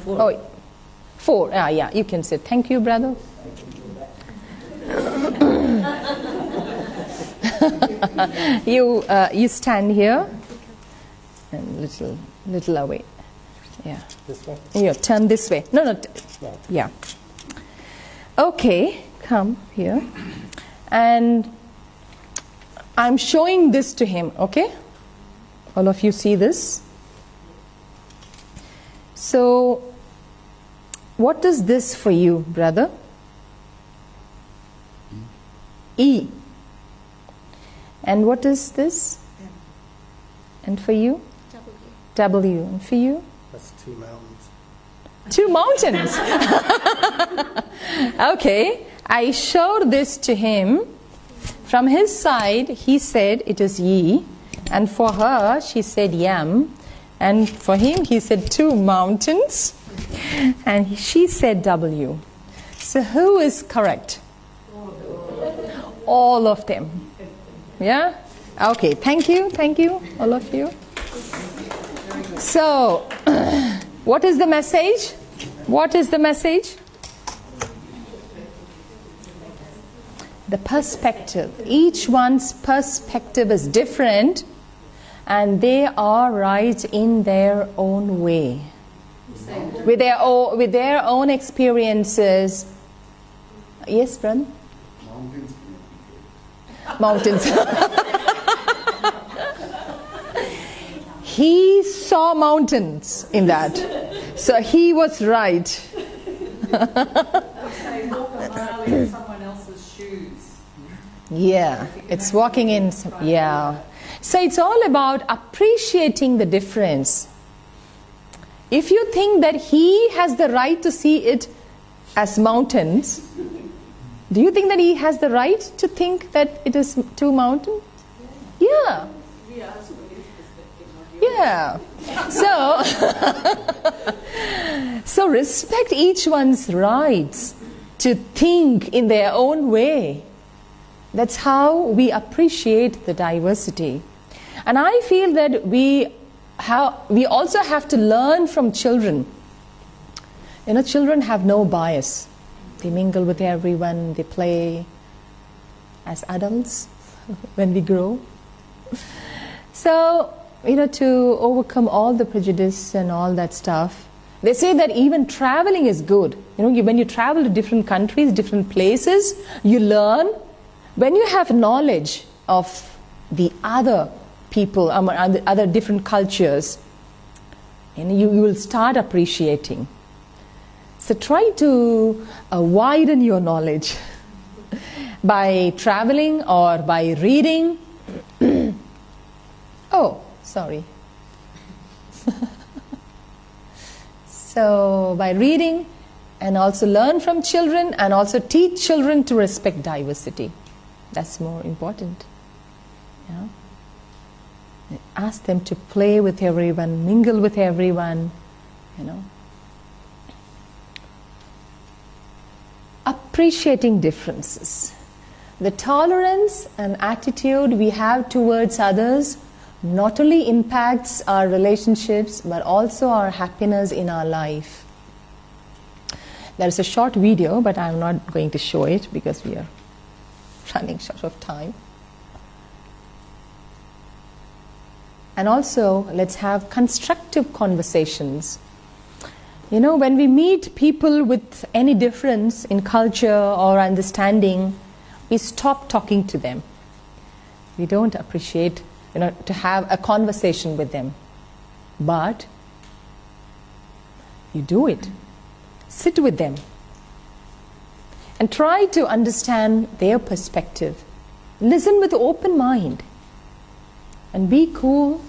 4. Yeah, you can sit. Thank you, brother. You stand here and little away. Yeah. This way? Yeah, turn this way. No. Yeah. Okay, come here. And I'm showing this to him, okay? All of you see this? So, what is this for you, brother? E. And what is this? M. And for you? W. And for you? That's 2 mountains. 2 mountains. Okay, I showed this to him. From his side, he said it is ye, and for her, she said yam, and for him, he said 2 mountains, and she said W. So who is correct? All of them. Yeah? Okay, thank you, all of you. So, what is the message? What is the message? The perspective. Each one's perspective is different, and they are right in their own way. With their own experiences. Yes, brother? Mountains. He saw mountains in that. So he was right. Say walk a mile in someone else's shoes. Yeah, it's walking in. Yeah. So it's all about appreciating the difference. If you think that he has the right to see it as mountains, do you think that he has the right to think that it is two mountains? Yeah. We ask for his perspective, not yours. Yeah. So respect each one's rights to think in their own way. That's how we appreciate the diversity. And I feel that we also have to learn from children. You know, children have no bias. They mingle with everyone, they play as adults when we grow. So, you know, to overcome all the prejudice and all that stuff, they say that even traveling is good. You know, when you travel to different countries, different places, you learn. When you have knowledge of the other people, other different cultures, and you will start appreciating. So try to widen your knowledge by traveling or by reading. Oh, sorry. So by reading, and also learn from children, and also teach children to respect diversity. That's more important. You know? Ask them to play with everyone, mingle with everyone, you know. Appreciating differences. The tolerance and attitude we have towards others not only impacts our relationships, but also our happiness in our life. There is a short video, but I'm not going to show it because we are running short of time. And also, let's have constructive conversations. You know, when we meet people with any difference in culture or understanding, we stop talking to them. We don't appreciate, you know, to have a conversation with them. But you do it. Sit with them and try to understand their perspective. Listen with open mind and be cool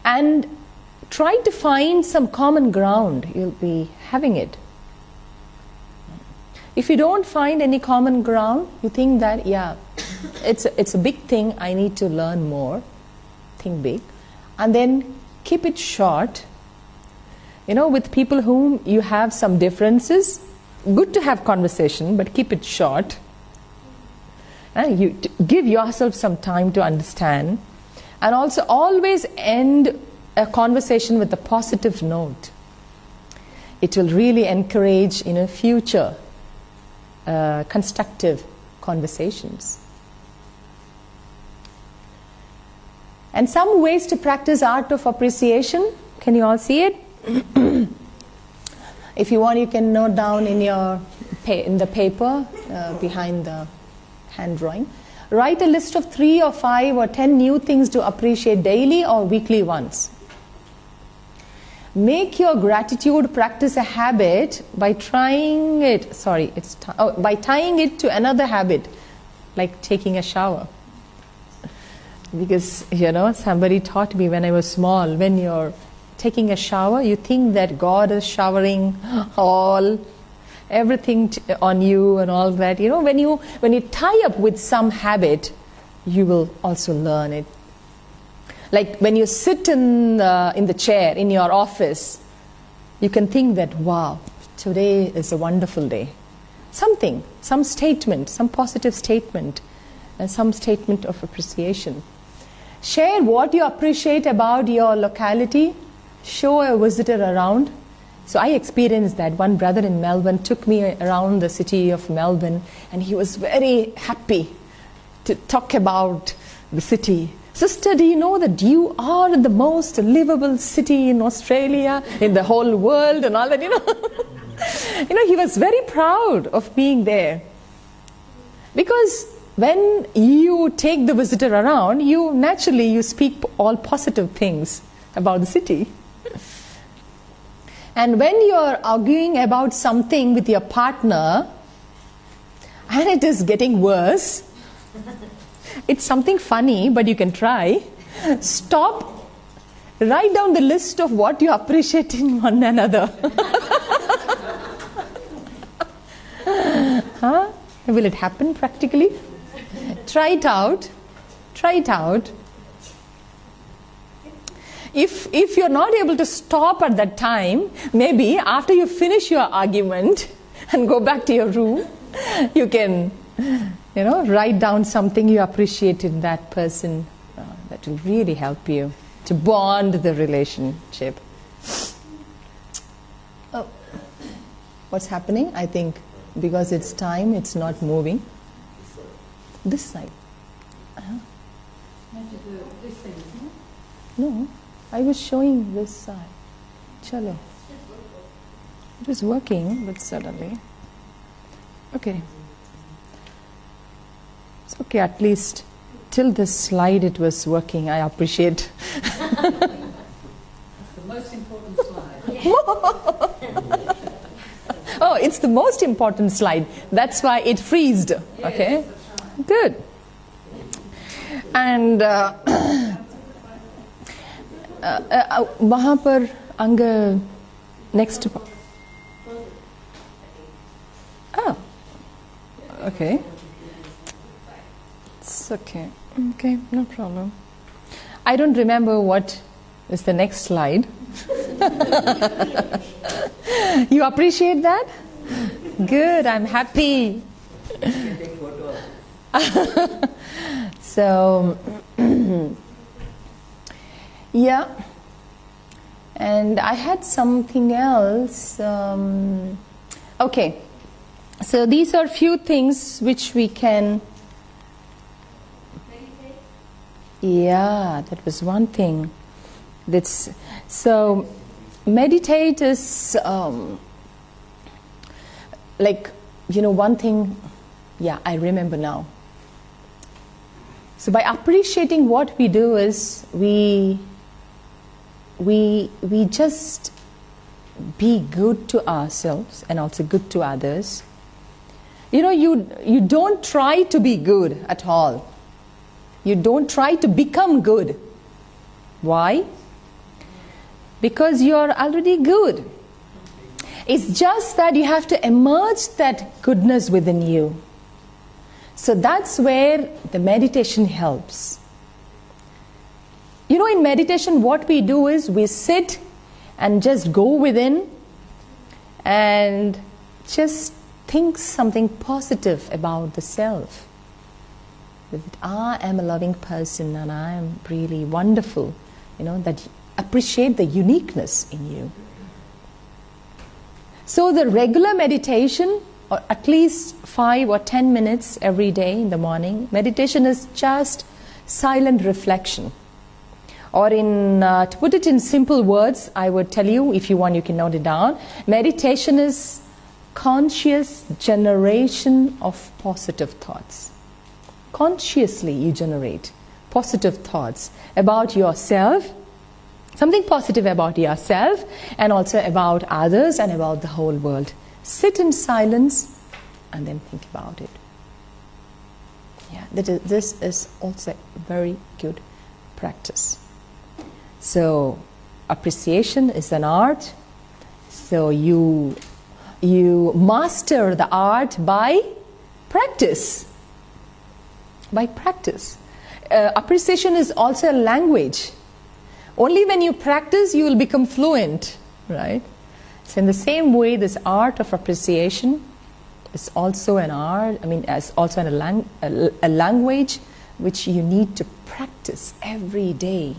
and try to find some common ground. You'll be having it. If you don't find any common ground, you think that, yeah, it's a big thing, I need to learn more. Think big. And then keep it short. You know, with people whom you have some differences, good to have conversation, but keep it short. You give yourself some time to understand. And also always end a conversation with a positive note. It will really encourage, you know, future constructive conversations. And some ways to practice art of appreciation. Can you all see it? If you want, you can note down in the paper behind the hand drawing. Write a list of 3 or 5 or 10 new things to appreciate daily or weekly once. Make your gratitude practice a habit by trying it. By tying it to another habit, like taking a shower. Because, you know, somebody taught me when I was small, when you're taking a shower, you think that God is showering everything on you and all that. You know, when you tie up with some habit, you will also learn it. Like when you sit in the chair in your office, you can think that, wow, today is a wonderful day. Something, some statement, some positive statement, and some statement of appreciation. Share what you appreciate about your locality. Show a visitor around. So I experienced that. One brother in Melbourne took me around the city of Melbourne, and he was very happy to talk about the city. Sister, do you know that you are the most livable city in Australia, in the whole world, and all that, you know? You know, he was very proud of being there. Because when you take the visitor around, you naturally speak all positive things about the city. And when you're arguing about something with your partner, and it is getting worse, it's something funny, but you can try. Stop Write down the list of what you appreciate in one another. Huh? Will it happen practically? Try it out. Try it out. If you're not able to stop at that time, maybe after you finish your argument and go back to your room, you can, write down something you appreciate in that person. That will really help you to bond the relationship. Oh, what's happening? I think because it's time, it's not moving. This side. No, I was showing this side. Chalo. It was working, but suddenly. Okay. It's okay, at least till this slide it was working. I appreciate. That's the most important slide. Oh, it's the most important slide. That's why it freezed. Okay, good. And वहाँ पर अंग next. Oh, okay. It's okay. Okay, no problem. I don't remember what is the next slide. You appreciate that? Good, I'm happy. So, yeah. And I had something else. Okay. So these are few things which we can... Yeah, that was one thing. So meditate is one thing. Yeah, I remember now. So by appreciating what we do is we just be good to ourselves and also good to others. You don't try to be good at all. You don't try to become good. Why? Because you're already good. It's just that you have to emerge that goodness within you. So that's where the meditation helps. In meditation, what we do is we sit and just go within and just think something positive about the self. That I am a loving person and I am really wonderful. That appreciate the uniqueness in you. So the regular meditation, or at least 5 or 10 minutes every day in the morning, meditation is just silent reflection. Or to put it in simple words, I would tell you, if you want you can note it down. Meditation is conscious generation of positive thoughts. Consciously you generate positive thoughts about yourself, something positive about yourself and also about others and about the whole world. Sit in silence and then think about it. Yeah, this is also very good practice. So appreciation is an art. So you master the art by practice. By practice. Appreciation is also a language. Only when you practice you will become fluent, right? So in the same way, this art of appreciation is also an art. As also a language which you need to practice every day.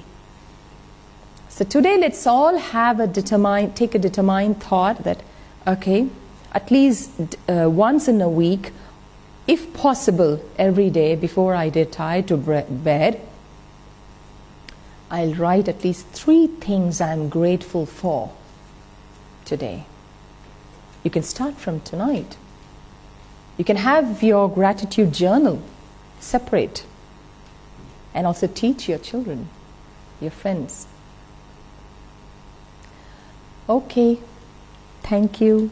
So today, let's all take a determined thought that, okay, at least once in a week, if possible, every day before I retire to bed, I'll write at least 3 things I'm grateful for today. You can start from tonight. You can have your gratitude journal separate and also teach your children, your friends. Okay, thank you.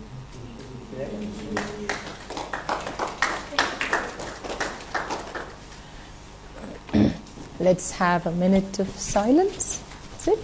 Let's have a minute of silence. That's it.